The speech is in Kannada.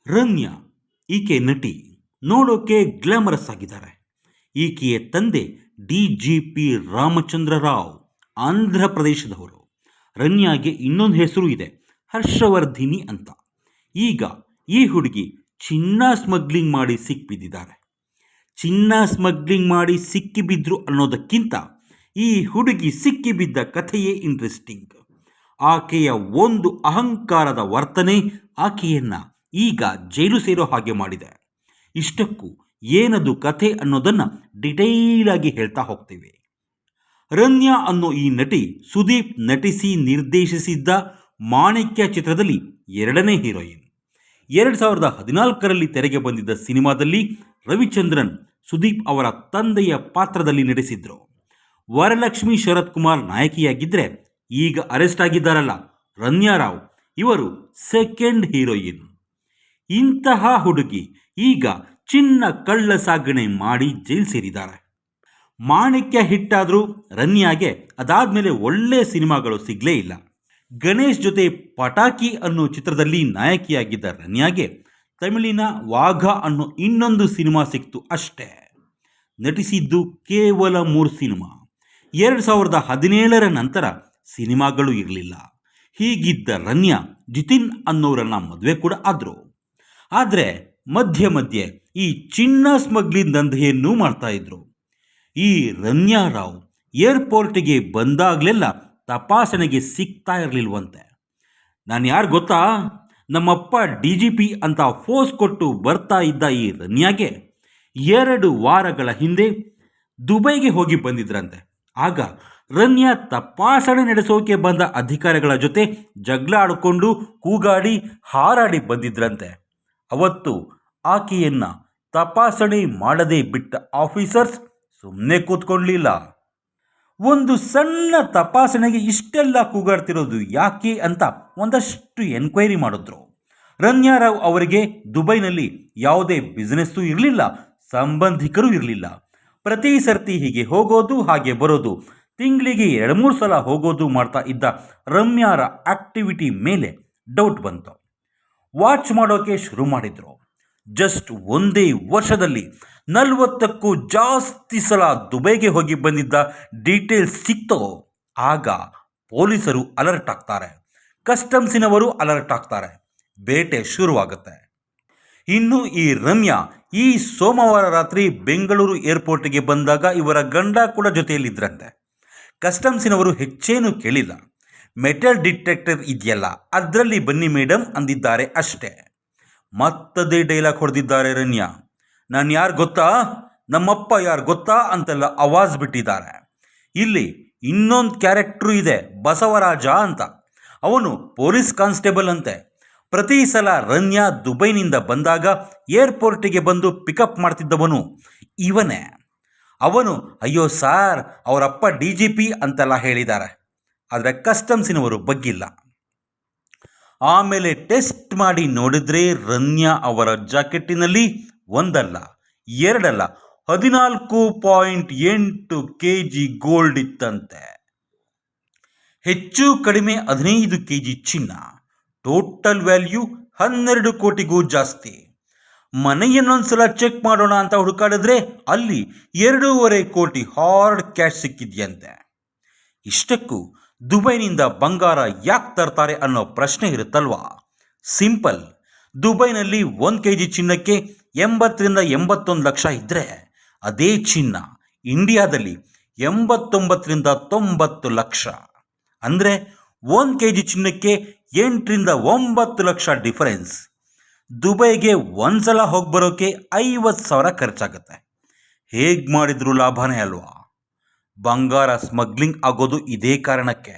ರಮ್ಯಾ ಈಕೆ ನಟಿ, ನೋಡೋಕೆ ಗ್ಲಾಮರಸ್ ಆಗಿದ್ದಾರೆ. ಈಕೆಯ ತಂದೆ DGP ರಾಮಚಂದ್ರ ರಾವ್, ಆಂಧ್ರ ಪ್ರದೇಶದವರು. ರಮ್ಯಾಗೆ ಇನ್ನೊಂದು ಹೆಸರು ಇದೆ, ಹರ್ಷವರ್ಧಿನಿ ಅಂತ. ಈಗ ಈ ಹುಡುಗಿ ಚಿನ್ನ ಸ್ಮಗ್ಲಿಂಗ್ ಮಾಡಿ ಸಿಕ್ಕಿಬಿದ್ದಿದ್ದಾರೆ. ಚಿನ್ನ ಸ್ಮಗ್ಲಿಂಗ್ ಮಾಡಿ ಸಿಕ್ಕಿಬಿದ್ರು ಅನ್ನೋದಕ್ಕಿಂತ ಈ ಹುಡುಗಿ ಸಿಕ್ಕಿಬಿದ್ದ ಕಥೆಯೇ ಇಂಟ್ರೆಸ್ಟಿಂಗ್. ಆಕೆಯ ಒಂದು ಅಹಂಕಾರದ ವರ್ತನೆ ಆಕೆಯನ್ನ ಈಗ ಜೈಲು ಸೇರೋ ಹಾಗೆ ಮಾಡಿದೆ. ಇಷ್ಟಕ್ಕೂ ಏನದು ಕಥೆ ಅನ್ನೋದನ್ನು ಡಿಟೈಲ್ ಆಗಿ ಹೇಳ್ತಾ ಹೋಗ್ತೀವಿ. ರಮ್ಯಾ ಅನ್ನೋ ಈ ನಟಿ ಸುದೀಪ್ ನಟಿಸಿ ನಿರ್ದೇಶಿಸಿದ್ದ ಮಾಣಿಕ್ಯ ಚಿತ್ರದಲ್ಲಿ ಎರಡನೇ ಹೀರೋಯಿನ್. 2014ರಲ್ಲಿ ತೆರೆಗೆ ಬಂದಿದ್ದ ಸಿನಿಮಾದಲ್ಲಿ ರವಿಚಂದ್ರನ್ ಸುದೀಪ್ ಅವರ ತಂದೆಯ ಪಾತ್ರದಲ್ಲಿ ನಟಿಸಿದ್ರು. ವರಲಕ್ಷ್ಮಿ ಶರತ್ ಕುಮಾರ್ ನಾಯಕಿಯಾಗಿದ್ದರೆ, ಈಗ ಅರೆಸ್ಟ್ ಆಗಿದ್ದಾರಲ್ಲ ರಮ್ಯಾ ರಾವ್, ಇವರು ಸೆಕೆಂಡ್ ಹೀರೋಯಿನ್. ಇಂತಹ ಹುಡುಗಿ ಈಗ ಚಿನ್ನ ಕಳ್ಳ ಸಾಗಣೆ ಮಾಡಿ ಜೈಲು ಸೇರಿದ್ದಾರೆ. ಮಾಣಿಕ್ಯ ಹಿಟ್ಟಾದರೂ ರಮ್ಯಾಗೆ ಅದಾದ್ಮೇಲೆ ಒಳ್ಳೆ ಸಿನಿಮಾಗಳು ಸಿಗಲೇ ಇಲ್ಲ. ಗಣೇಶ್ ಜೊತೆ ಪಟಾಕಿ ಅನ್ನೋ ಚಿತ್ರದಲ್ಲಿ ನಾಯಕಿಯಾಗಿದ್ದ ರಮ್ಯಾಗೆ ತಮಿಳಿನ ವಾಘ ಅನ್ನೋ ಇನ್ನೊಂದು ಸಿನಿಮಾ ಸಿಕ್ತು ಅಷ್ಟೇ. ನಟಿಸಿದ್ದು ಕೇವಲ 3 ಸಿನಿಮಾ. 2017ರ ನಂತರ ಸಿನಿಮಾಗಳು ಇರಲಿಲ್ಲ. ಹೀಗಿದ್ದ ರಮ್ಯಾ ಜಿತಿನ್ ಅನ್ನೋರನ್ನ ಮದುವೆ ಕೂಡ ಆದರು. ಆದರೆ ಮಧ್ಯೆ ಮಧ್ಯೆ ಈ ಚಿನ್ನ ಸ್ಮಗ್ಲಿಂಗ್ ದಂಧೆಯನ್ನೂ ಮಾಡ್ತಾ ಇದ್ರು. ಈ ರಮ್ಯಾ ರಾವ್ ಏರ್ಪೋರ್ಟಿಗೆ ಬಂದಾಗಲೆಲ್ಲ ತಪಾಸಣೆಗೆ ಸಿಗ್ತಾ ಇರಲಿಲ್ವಂತೆ. ನಾನು ಯಾರು ಗೊತ್ತಾ, ನಮ್ಮಪ್ಪ DGP ಅಂತ ಫೋರ್ಸ್ ಕೊಟ್ಟು ಬರ್ತಾ ಇದ್ದ ಈ ರಮ್ಯಾಗೆ 2 ವಾರಗಳ ಹಿಂದೆ ದುಬೈಗೆ ಹೋಗಿ ಬಂದಿದ್ರಂತೆ. ಆಗ ರಮ್ಯಾ ತಪಾಸಣೆ ನಡೆಸೋಕೆ ಬಂದ ಅಧಿಕಾರಿಗಳ ಜೊತೆ ಜಗಳ ಆಡಿಕೊಂಡು ಕೂಗಾಡಿ ಹಾರಾಡಿ ಬಂದಿದ್ರಂತೆ. ಅವತ್ತು ಆಕೆಯನ್ನ ತಪಾಸಣೆ ಮಾಡದೆ ಬಿಟ್ಟ ಆಫೀಸರ್ಸ್ ಸುಮ್ಮನೆ ಕೂತ್ಕೊಳ್ಳಲಿಲ್ಲ. ಒಂದು ಸಣ್ಣ ತಪಾಸಣೆಗೆ ಇಷ್ಟೆಲ್ಲ ಕೂಗಾಡ್ತಿರೋದು ಯಾಕೆ ಅಂತ ಒಂದಷ್ಟು ಎನ್ಕ್ವೈರಿ ಮಾಡಿದ್ರು. ರಮ್ಯಾ ರಾವ್ ಅವರಿಗೆ ದುಬೈನಲ್ಲಿ ಯಾವುದೇ ಬಿಸ್ನೆಸ್ಸೂ ಇರಲಿಲ್ಲ, ಸಂಬಂಧಿಕರು ಇರಲಿಲ್ಲ. ಪ್ರತಿ ಸರ್ತಿ ಹೀಗೆ ಹೋಗೋದು ಹಾಗೆ ಬರೋದು, ತಿಂಗಳಿಗೆ 2-3 ಸಲ ಹೋಗೋದು ಮಾಡ್ತಾ ಇದ್ದ ರಮ್ಯಾರ ಆಕ್ಟಿವಿಟಿ ಮೇಲೆ ಡೌಟ್ ಬಂತು. ವಾಚ್ ಮಾಡೋಕೆ ಶುರು ಮಾಡಿದ್ರು. ಜಸ್ಟ್ ಒಂದೇ ವರ್ಷದಲ್ಲಿ 40ಕ್ಕೂ ಜಾಸ್ತಿ ಸಲ ದುಬೈಗೆ ಹೋಗಿ ಬಂದಿದ್ದ ಡೀಟೇಲ್ಸ್ ಸಿಕ್ತೋ ಆಗ ಪೊಲೀಸರು ಅಲರ್ಟ್ ಆಗ್ತಾರೆ, ಕಸ್ಟಮ್ಸಿನವರು ಅಲರ್ಟ್ ಆಗ್ತಾರೆ, ಬೇಟೆ ಶುರುವಾಗುತ್ತೆ. ಇನ್ನು ಈ ರಮ್ಯಾ ಈ ಸೋಮವಾರ ರಾತ್ರಿ ಬೆಂಗಳೂರು ಏರ್ಪೋರ್ಟ್ಗೆ ಬಂದಾಗ ಇವರ ಗಂಡ ಕೂಡ ಜೊತೆಯಲ್ಲಿದ್ದರಂತೆ. ಕಸ್ಟಮ್ಸಿನವರು ಹೆಚ್ಚೇನು ಕೇಳಿಲ್ಲ, ಮೆಟಲ್ ಡಿಟೆಕ್ಟರ್ ಇದೆಯಲ್ಲ ಅದರಲ್ಲಿ ಬನ್ನಿ ಮೇಡಮ್ ಅಂದಿದ್ದಾರೆ ಅಷ್ಟೇ. ಮತ್ತದೇ ಡೈಲಾಗ್ ಹೊಡೆದಿದ್ದಾರೆ ರಮ್ಯಾ. ನಾನು ಯಾರು ಗೊತ್ತಾ, ನಮ್ಮಪ್ಪ ಯಾರು ಗೊತ್ತಾ ಅಂತೆಲ್ಲ ಆವಾಜ್ ಬಿಟ್ಟಿದ್ದಾರೆ. ಇಲ್ಲಿ ಇನ್ನೊಂದು ಕ್ಯಾರೆಕ್ಟ್ರು ಇದೆ, ಬಸವರಾಜ ಅಂತ. ಅವನು ಪೊಲೀಸ್ ಕಾನ್ಸ್ಟೇಬಲ್ ಅಂತೆ. ಪ್ರತಿ ಸಲ ರಮ್ಯಾ ದುಬೈನಿಂದ ಬಂದಾಗ ಏರ್ಪೋರ್ಟಿಗೆ ಬಂದು ಪಿಕಪ್ ಮಾಡ್ತಿದ್ದವನು ಇವನೇ. ಅವನು ಅಯ್ಯೋ ಸಾರ್ ಅವರಪ್ಪ DGP ಅಂತೆಲ್ಲ ಹೇಳಿದ್ದಾರೆ. ಆದರೆ ಕಸ್ಟಮ್ಸಿನವರು ಬಗ್ಗಿಲ್ಲ. ಆಮೇಲೆ ಟೆಸ್ಟ್ ಮಾಡಿ ನೋಡಿದ್ರೆ ರಮ್ಯಾ ಅವರ ಜಾಕೆಟ್ಟಿನಲ್ಲಿ ಒಂದಲ್ಲ ಎರಡಲ್ಲ 14.8 kg ಗೋಲ್ಡ್ ಇತ್ತಂತೆ. ಹೆಚ್ಚು ಕಡಿಮೆ 15 kg ಚಿನ್ನ. ಟೋಟಲ್ ವ್ಯಾಲ್ಯೂ 12 ಕೋಟಿಗೂ ಜಾಸ್ತಿ. ಮನೆಯನ್ನೊಂದ್ಸಲ ಚೆಕ್ ಮಾಡೋಣ ಅಂತ ಹುಡುಕಾಡಿದ್ರೆ ಅಲ್ಲಿ 2.5 ಕೋಟಿ ಹಾರ್ಡ್ ಕ್ಯಾಶ್ ಸಿಕ್ಕಿದ್ಯಂತೆ. ಇಷ್ಟಕ್ಕೂ ದುಬೈನಿಂದ ಬಂಗಾರ ಯಾಕೆ ತರ್ತಾರೆ ಅನ್ನೋ ಪ್ರಶ್ನೆ ಇರುತ್ತಲ್ವಾ? ಸಿಂಪಲ್. ದುಬೈನಲ್ಲಿ 1 kg ಚಿನ್ನಕ್ಕೆ 80ರಿಂದ 81 ಲಕ್ಷ ಇದ್ದರೆ ಅದೇ ಚಿನ್ನ ಇಂಡಿಯಾದಲ್ಲಿ 89ರಿಂದ 90 ಲಕ್ಷ. ಅಂದರೆ 1 kg ಚಿನ್ನಕ್ಕೆ 8ರಿಂದ 9 ಲಕ್ಷ ಡಿಫರೆನ್ಸ್. ದುಬೈಗೆ ಒಂದ್ಸಲ ಹೋಗಿ ಬರೋಕೆ 50,000 ಖರ್ಚಾಗುತ್ತೆ. ಹೇಗೆ ಮಾಡಿದ್ರು ಲಾಭನೇ ಅಲ್ವಾ? ಬಂಗಾರ ಸ್ಮಗ್ಲಿಂಗ್ ಆಗೋದು ಇದೇ ಕಾರಣಕ್ಕೆ.